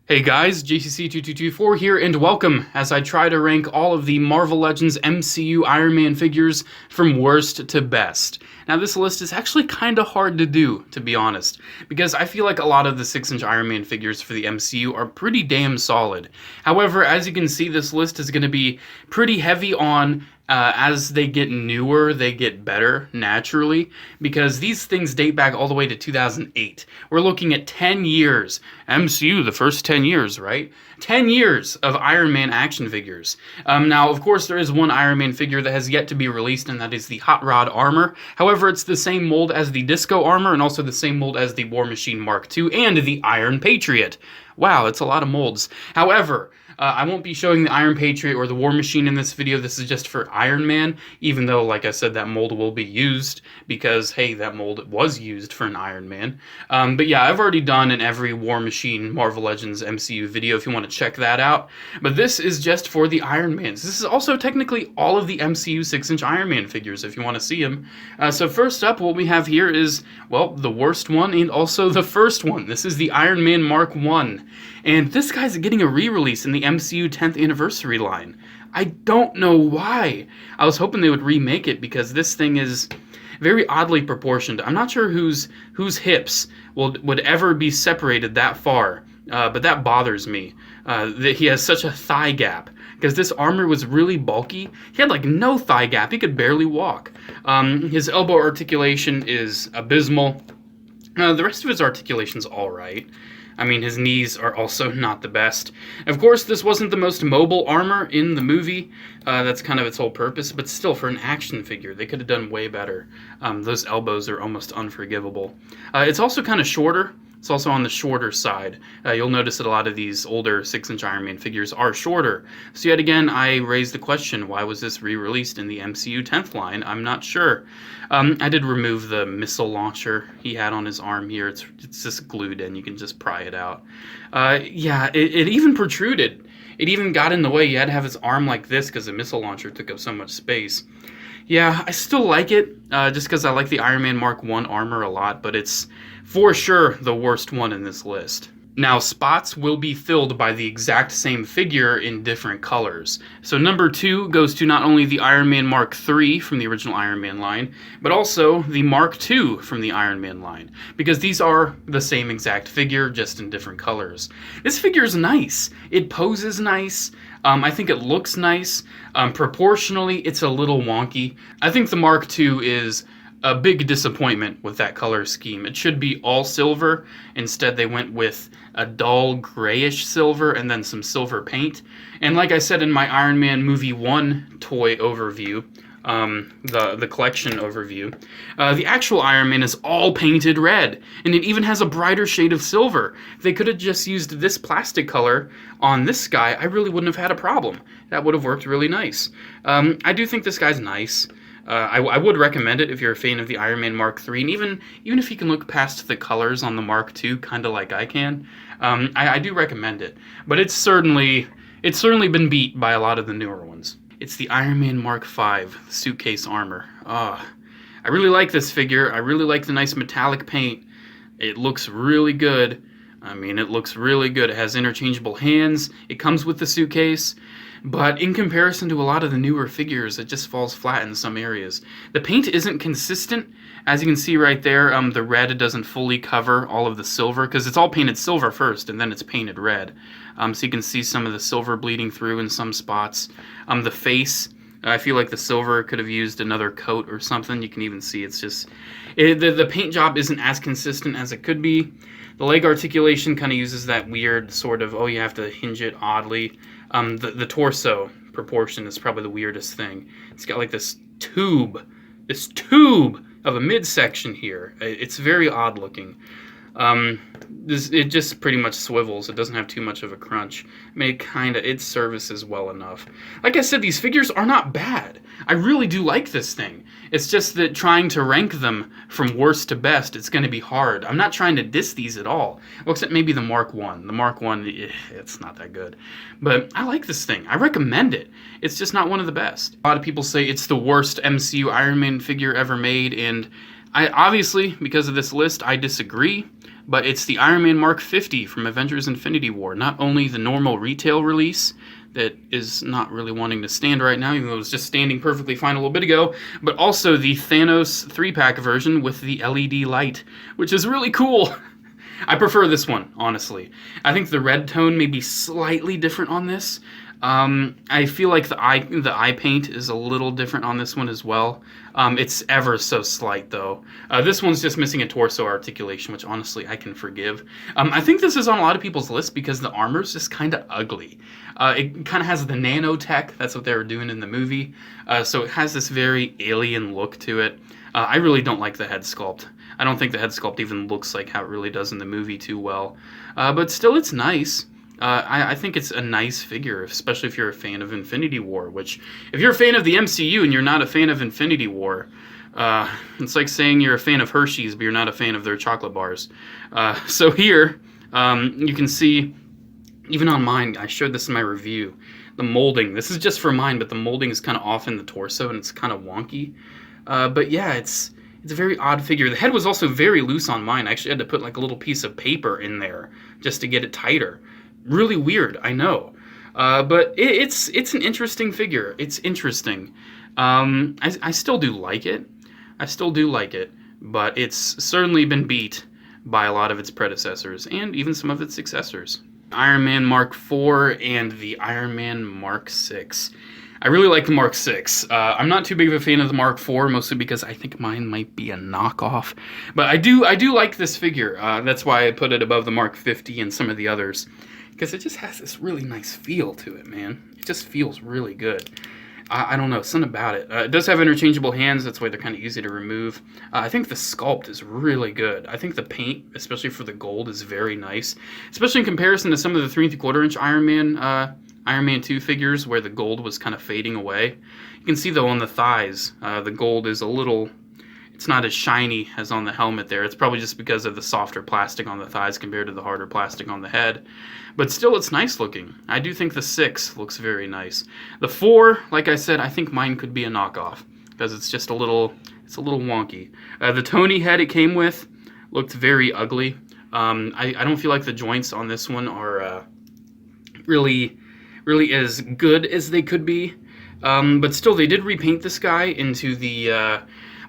Hey guys, Jcc2224 here, and welcome as I try to rank all of the Marvel Legends MCU Iron Man figures from worst to best. Now this list is actually kinda hard to do, to be honest, because I feel like a lot of the 6-inch Iron Man figures for the MCU are pretty damn solid. However, as you can see, this list is going to be pretty heavy on as they get newer, they get better naturally, because these things date back all the way to 2008. We're looking at 10 years. MCU, the first 10 years, right? 10 years of Iron Man action figures. Now, of course, there is one Iron Man figure that has yet to be released, and that is the Hot Rod armor. However, it's the same mold as the Disco armor, and also the same mold as the War Machine Mark II, and the Iron Patriot. Wow, it's a lot of molds. However, I won't be showing the Iron Patriot or the War Machine in this video. This is just for Iron Man, even though, like I said, that mold will be used because, hey, that mold was used for an Iron Man. But yeah, I've already done an every War Machine Marvel Legends MCU video if you want to check that out. But this is just for the Iron Mans. This is also technically all of the MCU 6-inch Iron Man figures if you want to see them. So first up, what we have here is, well, the worst one and also the first one. This is the Ironman Mark I. And this guy's getting a re-release in the MCU 10th anniversary line. I don't know why. I was hoping they would remake it because this thing is very oddly proportioned. I'm not sure whose hips would ever be separated that far, but that bothers me. That he has such a thigh gap, because this armor was really bulky. He had like no thigh gap. He could barely walk. His elbow articulation is abysmal. The rest of his articulation's all right. I mean, his knees are also not the best. Of course, this wasn't the most mobile armor in the movie. That's kind of its whole purpose, but still, for an action figure, they could have done way better. Those elbows are almost unforgivable. It's also kind of shorter. It's also on the shorter side. You'll notice that a lot of these older 6-inch Iron Man figures are shorter. So yet again, I raised the question, why was this re-released in the MCU 10th line? I'm not sure. I did remove the missile launcher he had on his arm here. It's just glued in. You can just pry it out. Yeah, it even protruded. It even got in the way. You had to have his arm like this because the missile launcher took up so much space. Yeah, I still like it, just because I like the Iron Man Mark I armor a lot, but it's for sure the worst one in this list. Now, spots will be filled by the exact same figure in different colors. So number 2 goes to not only the Iron Man Mark III from the original Iron Man line, but also the Mark II from the Iron Man line, because these are the same exact figure, just in different colors. This figure is nice. It poses nice. I think it looks nice. Proportionally, it's a little wonky. I think the Mark II is a big disappointment with that color scheme. It should be all silver. Instead, they went with a dull grayish silver and then some silver paint. And like I said in my Iron Man Movie 1 toy overview, the collection overview, the actual Iron Man is all painted red, and it even has a brighter shade of silver. If they could have just used this plastic color on this guy, I really wouldn't have had a problem. That would have worked really nice. I do think this guy's nice. I would recommend it if you're a fan of the Iron Man Mark III, and even if you can look past the colors on the Mark II, kind of like I can, I do recommend it. But it's certainly been beat by a lot of the newer ones. It's the Iron Man Mark V, Suitcase armor. I really like this figure. I really like the nice metallic paint. It looks really good. I mean, it looks really good. It has interchangeable hands. It comes with the suitcase. But in comparison to a lot of the newer figures, it just falls flat in some areas. The paint isn't consistent. As you can see right there, the red doesn't fully cover all of the silver, because it's all painted silver first, and then it's painted red. So you can see some of the silver bleeding through in some spots. The face, I feel like the silver could have used another coat or something. You can even see it's just... the paint job isn't as consistent as it could be. The leg articulation kind of uses that weird sort of, oh, you have to hinge it oddly. The torso proportion is probably the weirdest thing. It's got like this tube of a midsection here. It's very odd looking. It just pretty much swivels. It doesn't have too much of a crunch. I mean, it services well enough. Like I said, these figures are not bad. I really do like this thing. It's just that trying to rank them from worst to best, it's going to be hard. I'm not trying to diss these at all. Well, except maybe the Mark I. The Mark I, it's not that good. But I like this thing. I recommend it. It's just not one of the best. A lot of people say it's the worst MCU Iron Man figure ever made, and Obviously, because of this list, I disagree, but it's the Ironman Mark 50 from Avengers Infinity War. Not only the normal retail release that is not really wanting to stand right now, even though it was just standing perfectly fine a little bit ago, but also the Thanos 3-pack version with the LED light, which is really cool. I prefer this one, honestly. I think the red tone may be slightly different on this. I feel like the eye paint is a little different on this one as well. It's ever so slight, though. This one's just missing a torso articulation, which honestly I can forgive. I think this is on a lot of people's list because the armor's just kind of ugly. It kind of has the nanotech. That's what they were doing in the movie. So it has this very alien look to it. I really don't like the head sculpt. I don't think the head sculpt even looks like how it really does in the movie too well. But still, it's nice. I think it's a nice figure, especially if you're a fan of Infinity War, which, if you're a fan of the MCU and you're not a fan of Infinity War, it's like saying you're a fan of Hershey's, but you're not a fan of their chocolate bars. So here, you can see, even on mine, I showed this in my review, the molding. This is just for mine, but the molding is kind of off in the torso, and it's kind of wonky. But yeah, it's a very odd figure. The head was also very loose on mine. I actually had to put like a little piece of paper in there just to get it tighter. Really weird, I know. But it's an interesting figure. It's interesting. I still do like it. I still do like it. But it's certainly been beat by a lot of its predecessors and even some of its successors. Ironman Mark 4 and the Ironman Mark 6. I really like the Mark 6. I'm not too big of a fan of the Mark 4, mostly because I think mine might be a knockoff. But I do like this figure. That's why I put it above the Mark 50 and some of the others. Because it just has this really nice feel to it, man. It just feels really good. I don't know, something about it. It does have interchangeable hands, that's why they're kind of easy to remove. I think the sculpt is really good. I think the paint, especially for the gold, is very nice. Especially in comparison to some of the 3 3/4 inch Iron Man 2 figures where the gold was kind of fading away. You can see though on the thighs, the gold is a little... It's not as shiny as on the helmet there. It's probably just because of the softer plastic on the thighs compared to the harder plastic on the head. But still, it's nice looking. I do think the 6 looks very nice. The 4, like I said, I think mine could be a knockoff because it's just a little wonky. The Tony head it came with looked very ugly. I don't feel like the joints on this one are really as good as they could be. But still, they did repaint this guy into the...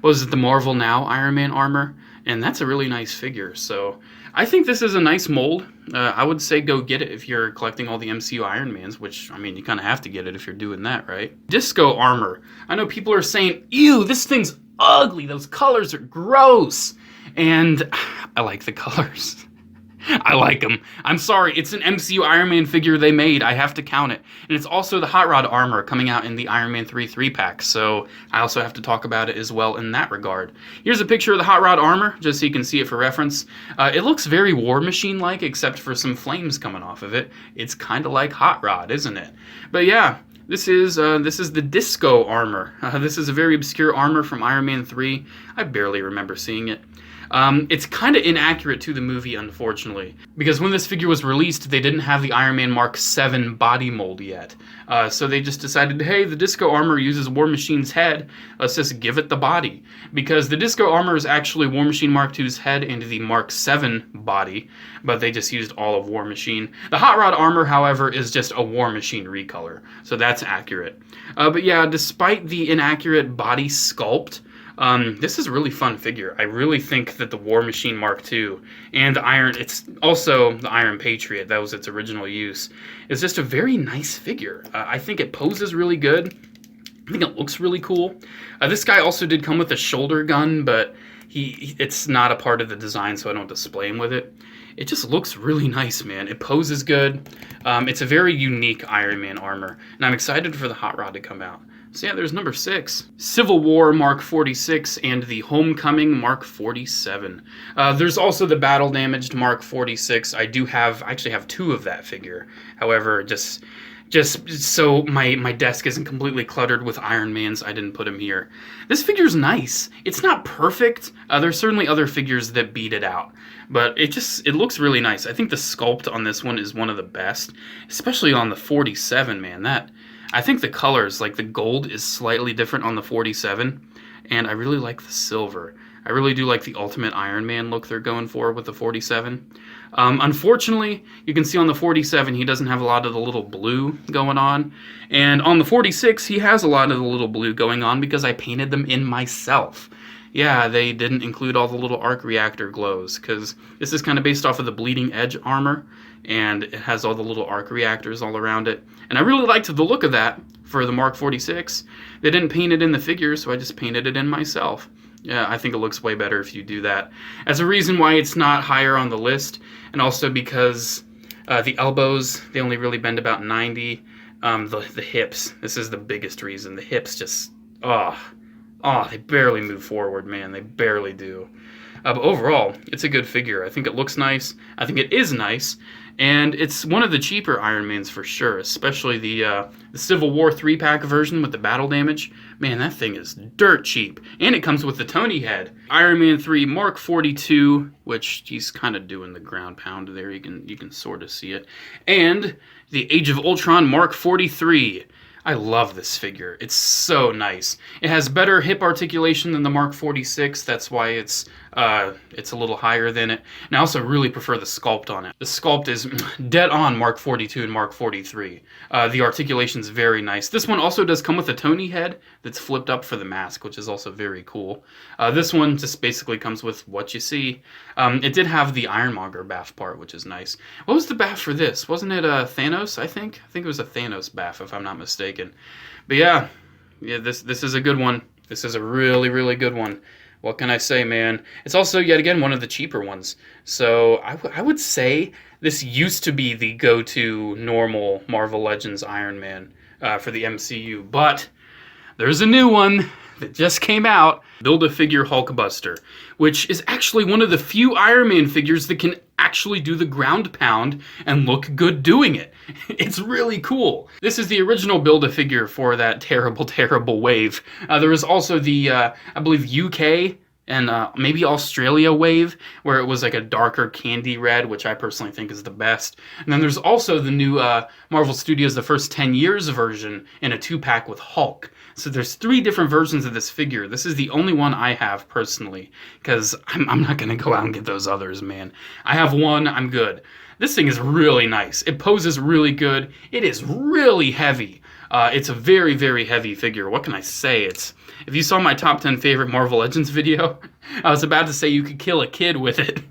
the Marvel Now Iron Man armor, and that's a really nice figure. So I think this is a nice mold. I would say go get it if you're collecting all the MCU Iron Mans, which, I mean, you kind of have to get it if you're doing that, right? Disco armor. I know people are saying, ew, this thing's ugly. Those colors are gross. And I like the colors. I like them. I'm sorry, it's an MCU Iron Man figure they made. I have to count it. And it's also the Hot Rod armor coming out in the Iron Man 3 3-pack, so I also have to talk about it as well in that regard. Here's a picture of the Hot Rod armor, just so you can see it for reference. It looks very War Machine-like, except for some flames coming off of it. It's kind of like Hot Rod, isn't it? But yeah, this is the Disco armor. This is a very obscure armor from Iron Man 3. I barely remember seeing it. It's kind of inaccurate to the movie, unfortunately, because when this figure was released, they didn't have the Iron Man Mark 7 body mold yet. So they just decided, hey, the Disco armor uses War Machine's head, let's just give it the body. Because the Disco armor is actually War Machine Mark II's head and the Mark 7 body, but they just used all of War Machine. The Hot Rod armor, however, is just a War Machine recolor, so that's accurate. But yeah, despite the inaccurate body sculpt, this is a really fun figure. I really think that the War Machine Mark II and it's also the Iron Patriot, that was its original use, is just a very nice figure. I think it poses really good. I think it looks really cool. This guy also did come with a shoulder gun, but it's not a part of the design, so I don't display him with it. It just looks really nice, man. It poses good. It's a very unique Iron Man armor, and I'm excited for the Hot Rod to come out. So yeah, there's number 6. Civil War Mark 46 and the Homecoming Mark 47. There's also the Battle Damaged Mark 46. I actually have 2 of that figure. However, just so my desk isn't completely cluttered with Iron Mans, I didn't put him here. This figure's nice. It's not perfect. There's certainly other figures that beat it out, but it looks really nice. I think the sculpt on this one is one of the best, especially on the 47, man. I think the colors, like the gold is slightly different on the 47, and I really like the silver. I really do like the Ultimate Iron Man look they're going for with the 47. Unfortunately, you can see on the 47 he doesn't have a lot of the little blue going on. And on the 46 he has a lot of the little blue going on because I painted them in myself. Yeah, they didn't include all the little arc reactor glows because this is kind of based off of the bleeding edge armor, and it has all the little arc reactors all around it. And I really liked the look of that for the Mark 46. They didn't paint it in the figure, so I just painted it in myself. Yeah, I think it looks way better if you do that. As a reason why it's not higher on the list, and also because the elbows, they only really bend about 90. The hips, this is the biggest reason. The hips just, they barely move forward, man. They barely do. But overall, it's a good figure. I think it looks nice. I think it is nice. And it's one of the cheaper Iron Mans for sure, especially the Civil War 3-pack version with the battle damage. Man, that thing is dirt cheap. And it comes with the Tony head. Iron Man 3 Mark 42, which he's kind of doing the ground pound there. You can sort of see it. And the Age of Ultron Mark 43. I love this figure. It's so nice. It has better hip articulation than the Mark 46. That's why it's a little higher than it. And I also really prefer the sculpt on it. The sculpt is dead on Mark 42 and Mark 43. The articulation's very nice. This one also does come with a Tony head that's flipped up for the mask, which is also very cool. This one just basically comes with what you see. It did have the Iron Monger bath part, which is nice. What was the bath for this? Wasn't it Thanos, I think? I think it was a Thanos bath, if I'm not mistaken. But yeah, this is a good one. This is a really, really good one. What can I say, man? It's also, yet again, one of the cheaper ones. So I would say this used to be the go-to normal Marvel Legends Iron Man for the MCU. But there's a new one that just came out. Build-A-Figure Hulkbuster, which is actually one of the few Iron Man figures that can actually do the ground pound and look good doing it. It's really cool. This is the original Build-A-Figure for that terrible, terrible wave. There was also the, I believe, UK and maybe Australia wave, where it was like a darker candy red, which I personally think is the best. And then there's also the new Marvel Studios The First 10 Years version in a 2-pack with Hulk. So there's 3 different versions of this figure. This is the only one I have personally, because I'm not going to go out and get those others, man. I have one, I'm good. This thing is really nice. It poses really good. It is really heavy. It's a very, very heavy figure. What can I say? If you saw my top 10 favorite Marvel Legends video, I was about to say you could kill a kid with it.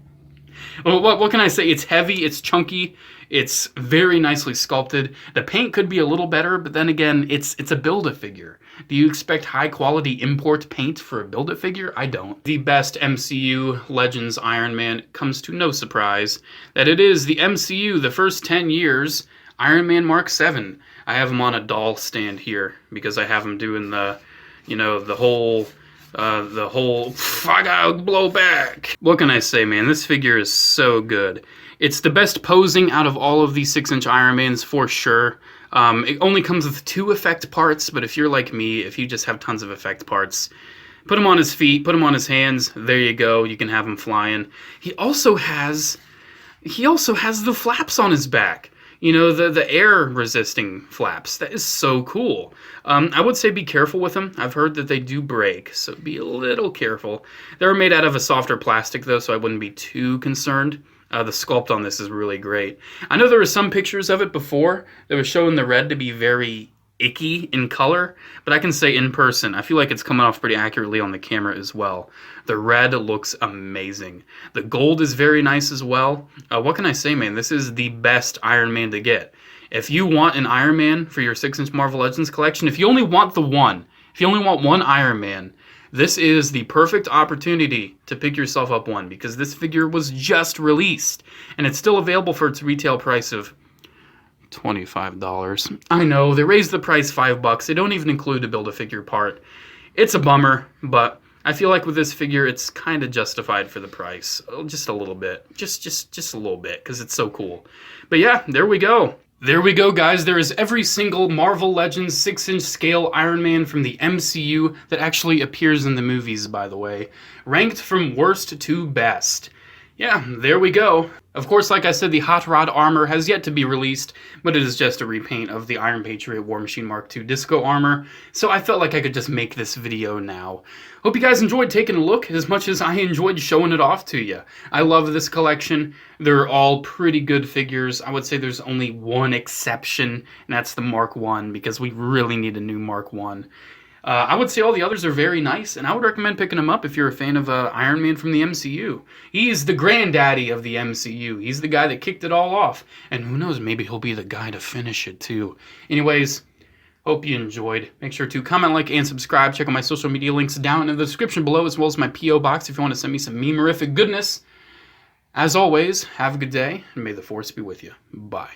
Well, what can I say? It's heavy, it's chunky, it's very nicely sculpted. The paint could be a little better, but then again, it's a Build-A-Figure. Do you expect high-quality import paint for a Build-A-Figure? I don't. The best MCU Legends Iron Man comes to no surprise that it is the MCU The First 10 Years Iron Man Mark 7. I have him on a doll stand here because I have him doing the whole I gotta blow back. What can I say, man? This figure is so good. It's the best posing out of all of these 6-inch Iron Mans for sure. It only comes with 2 effect parts, but if you're like me, if you just have tons of effect parts, put him on his feet, put him on his hands, there you go, you can have him flying. He also has the flaps on his back. You know, the air resisting flaps. That is so cool. I would say be careful with them. I've heard that they do break, so be a little careful. They're made out of a softer plastic though, so I wouldn't be too concerned. The sculpt on this is really great. I know there were some pictures of it before that was showing the red to be very icky in color, but I can say in person, I feel like it's coming off pretty accurately on the camera as well. The red looks amazing. The gold is very nice as well. What can I say, man? This is the best Iron Man to get. If you want an Iron Man for your 6-inch Marvel Legends collection, if you only want one Iron Man, this is the perfect opportunity to pick yourself up one, because this figure was just released, and it's still available for its retail price of $25. I know, they raised the price $5. They don't even include the Build-A-Figure part. It's a bummer, but I feel like with this figure, it's kind of justified for the price. Just a little bit. Just a little bit, because it's so cool. But yeah, there we go. There we go, guys. There is every single Marvel Legends 6-inch scale Iron Man from the MCU that actually appears in the movies, by the way, ranked from worst to best. Yeah, there we go. Of course, like I said, the Hot Rod armor has yet to be released, but it is just a repaint of the Iron Patriot War Machine Mark II Disco armor, so I felt like I could just make this video now. Hope you guys enjoyed taking a look as much as I enjoyed showing it off to you. I love this collection. They're all pretty good figures. I would say there's only one exception, and that's the Mark I, because we really need a new Mark I. I would say all the others are very nice, and I would recommend picking them up if you're a fan of Iron Man from the MCU. He's the granddaddy of the MCU. He's the guy that kicked it all off. And who knows, maybe he'll be the guy to finish it too. Anyways, hope you enjoyed. Make sure to comment, like, and subscribe. Check out my social media links down in the description below, as well as my P.O. box if you want to send me some meme-erific goodness. As always, have a good day, and may the Force be with you. Bye.